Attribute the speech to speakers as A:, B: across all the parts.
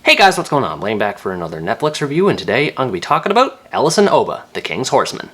A: Hey guys, what's going on? Blaine back for another Netflix review, and today I'm going to be talking about Elesin Oba, the King's Horseman.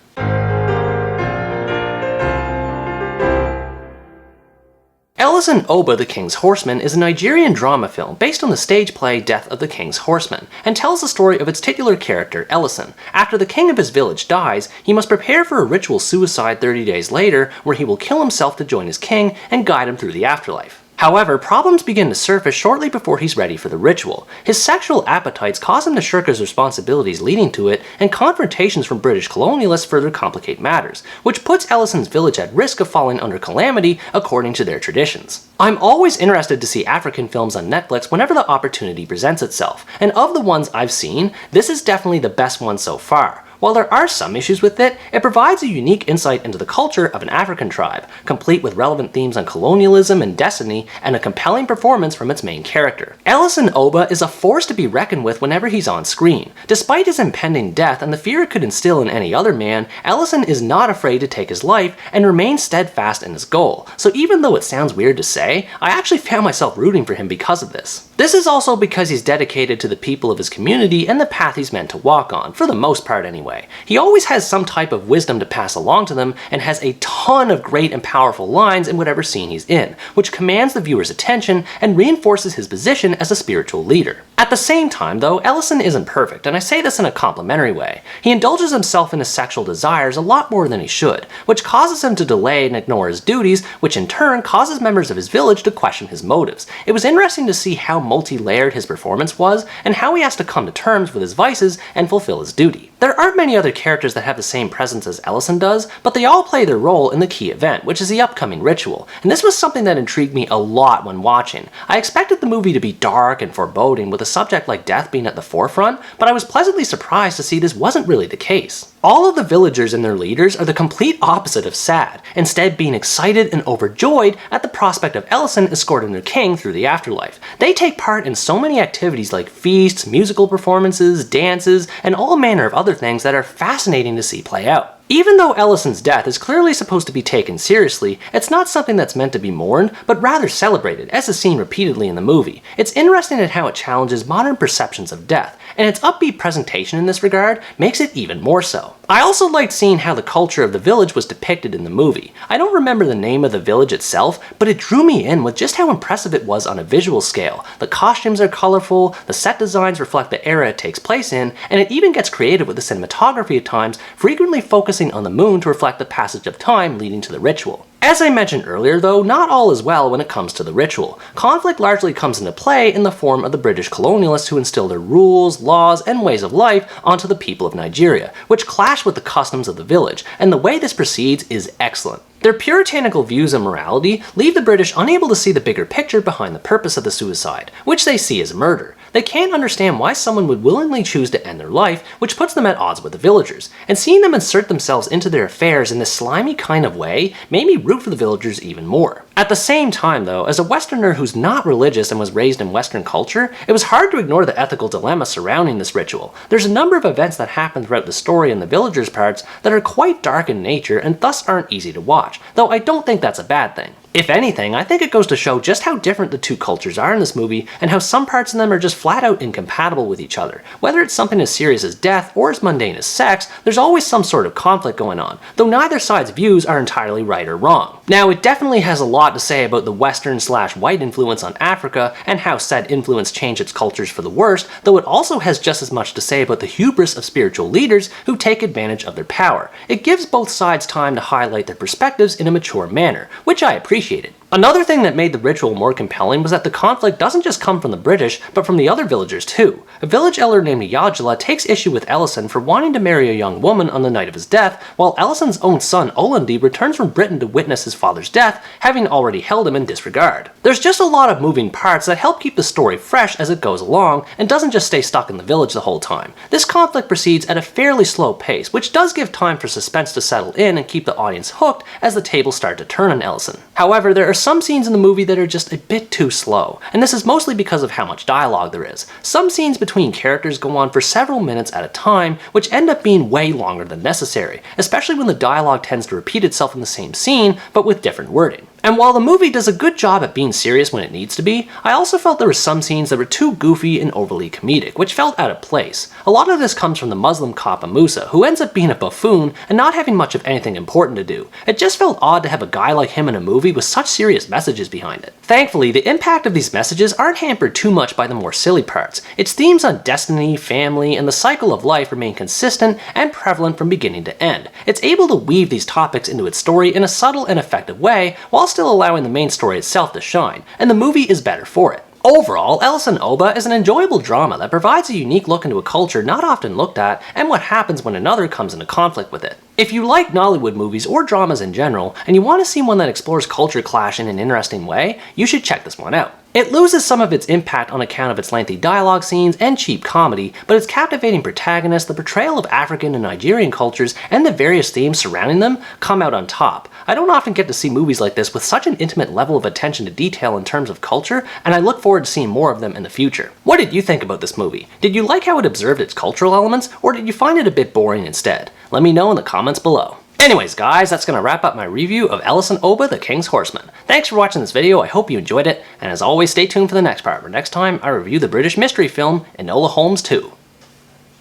A: Elesin Oba, the King's Horseman is a Nigerian drama film based on the stage play Death of the King's Horseman, and tells the story of its titular character, Elesin. After the king of his village dies, he must prepare for a ritual suicide 30 days later, where he will kill himself to join his king and guide him through the afterlife. However, problems begin to surface shortly before he's ready for the ritual. His sexual appetites cause him to shirk his responsibilities leading to it, and confrontations from British colonialists further complicate matters, which puts Elesin's village at risk of falling under calamity according to their traditions. I'm always interested to see African films on Netflix whenever the opportunity presents itself, and of the ones I've seen, this is definitely the best one so far. While there are some issues with it, it provides a unique insight into the culture of an African tribe, complete with relevant themes on colonialism and destiny, and a compelling performance from its main character. Elesin Oba is a force to be reckoned with whenever he's on screen. Despite his impending death and the fear it could instill in any other man, Elesin is not afraid to take his life and remains steadfast in his goal. So even though it sounds weird to say, I actually found myself rooting for him because of this. This is also because he's dedicated to the people of his community and the path he's meant to walk on, for the most part anyway. He always has some type of wisdom to pass along to them, and has a ton of great and powerful lines in whatever scene he's in, which commands the viewer's attention and reinforces his position as a spiritual leader. At the same time though, Elesin isn't perfect, and I say this in a complimentary way. He indulges himself in his sexual desires a lot more than he should, which causes him to delay and ignore his duties, which in turn causes members of his village to question his motives. It was interesting to see how multi-layered his performance was, and how he has to come to terms with his vices and fulfill his duty. There aren't many other characters that have the same presence as Elesin does, but they all play their role in the key event, which is the upcoming ritual, and this was something that intrigued me a lot when watching. I expected the movie to be dark and foreboding, with a subject like death being at the forefront, but I was pleasantly surprised to see this wasn't really the case. All of the villagers and their leaders are the complete opposite of sad, instead being excited and overjoyed at the prospect of Elesin escorting their king through the afterlife. They take part in so many activities like feasts, musical performances, dances, and all manner of other things that are fascinating to see play out. Even though Elesin's death is clearly supposed to be taken seriously, it's not something that's meant to be mourned, but rather celebrated, as is seen repeatedly in the movie. It's interesting at how it challenges modern perceptions of death, and its upbeat presentation in this regard makes it even more so. I also liked seeing how the culture of the village was depicted in the movie. I don't remember the name of the village itself, but it drew me in with just how impressive it was on a visual scale. The costumes are colorful, the set designs reflect the era it takes place in, and it even gets creative with the cinematography at times, frequently focusing on the moon to reflect the passage of time leading to the ritual. As I mentioned earlier though, not all is well when it comes to the ritual. Conflict largely comes into play in the form of the British colonialists who instill their rules, laws, and ways of life onto the people of Nigeria, which clash with the customs of the village, and the way this proceeds is excellent. Their puritanical views and morality leave the British unable to see the bigger picture behind the purpose of the suicide, which they see as murder. They can't understand why someone would willingly choose to end their life, which puts them at odds with the villagers, and seeing them insert themselves into their affairs in this slimy kind of way made me root for the villagers even more. At the same time though, as a Westerner who's not religious and was raised in Western culture, it was hard to ignore the ethical dilemma surrounding this ritual. There's a number of events that happen throughout the story in the villagers' parts that are quite dark in nature and thus aren't easy to watch, though I don't think that's a bad thing. If anything, I think it goes to show just how different the two cultures are in this movie, and how some parts of them are just flat out incompatible with each other. Whether it's something as serious as death or as mundane as sex, there's always some sort of conflict going on, though neither side's views are entirely right or wrong. Now, it definitely has a lot to say about the Western/white influence on Africa, and how said influence changed its cultures for the worst, though it also has just as much to say about the hubris of spiritual leaders who take advantage of their power. It gives both sides time to highlight their perspectives in a mature manner, which I appreciated. Another thing that made the ritual more compelling was that the conflict doesn't just come from the British, but from the other villagers too. A village elder named Yajala takes issue with Elesin for wanting to marry a young woman on the night of his death, while Elisin's own son Olandi returns from Britain to witness his father's death, having already held him in disregard. There's just a lot of moving parts that help keep the story fresh as it goes along, and doesn't just stay stuck in the village the whole time. This conflict proceeds at a fairly slow pace, which does give time for suspense to settle in and keep the audience hooked as the tables start to turn on Elesin. However, there are some scenes in the movie that are just a bit too slow, and this is mostly because of how much dialogue there is. Some scenes between characters go on for several minutes at a time, which end up being way longer than necessary, especially when the dialogue tends to repeat itself in the same scene, but with different wording. And while the movie does a good job at being serious when it needs to be, I also felt there were some scenes that were too goofy and overly comedic, which felt out of place. A lot of this comes from the Muslim cop Musa, who ends up being a buffoon and not having much of anything important to do. It just felt odd to have a guy like him in a movie with such serious messages behind it. Thankfully, the impact of these messages aren't hampered too much by the more silly parts. Its themes on destiny, family, and the cycle of life remain consistent and prevalent from beginning to end. It's able to weave these topics into its story in a subtle and effective way, while still allowing the main story itself to shine, and the movie is better for it. Overall, Elesin Oba is an enjoyable drama that provides a unique look into a culture not often looked at, and what happens when another comes into conflict with it. If you like Nollywood movies or dramas in general, and you want to see one that explores culture clash in an interesting way, you should check this one out. It loses some of its impact on account of its lengthy dialogue scenes and cheap comedy, but its captivating protagonist, the portrayal of African and Nigerian cultures, and the various themes surrounding them come out on top. I don't often get to see movies like this with such an intimate level of attention to detail in terms of culture, and I look forward to seeing more of them in the future. What did you think about this movie? Did you like how it observed its cultural elements, or did you find it a bit boring instead? Let me know in the comments below. Anyways guys, that's going to wrap up my review of Elesin Oba, the King's Horseman. Thanks for watching this video, I hope you enjoyed it, and as always stay tuned for the next part, where next time I review the British mystery film Enola Holmes 2.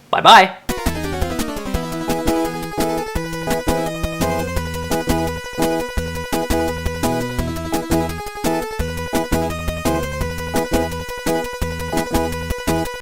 A: Bye bye!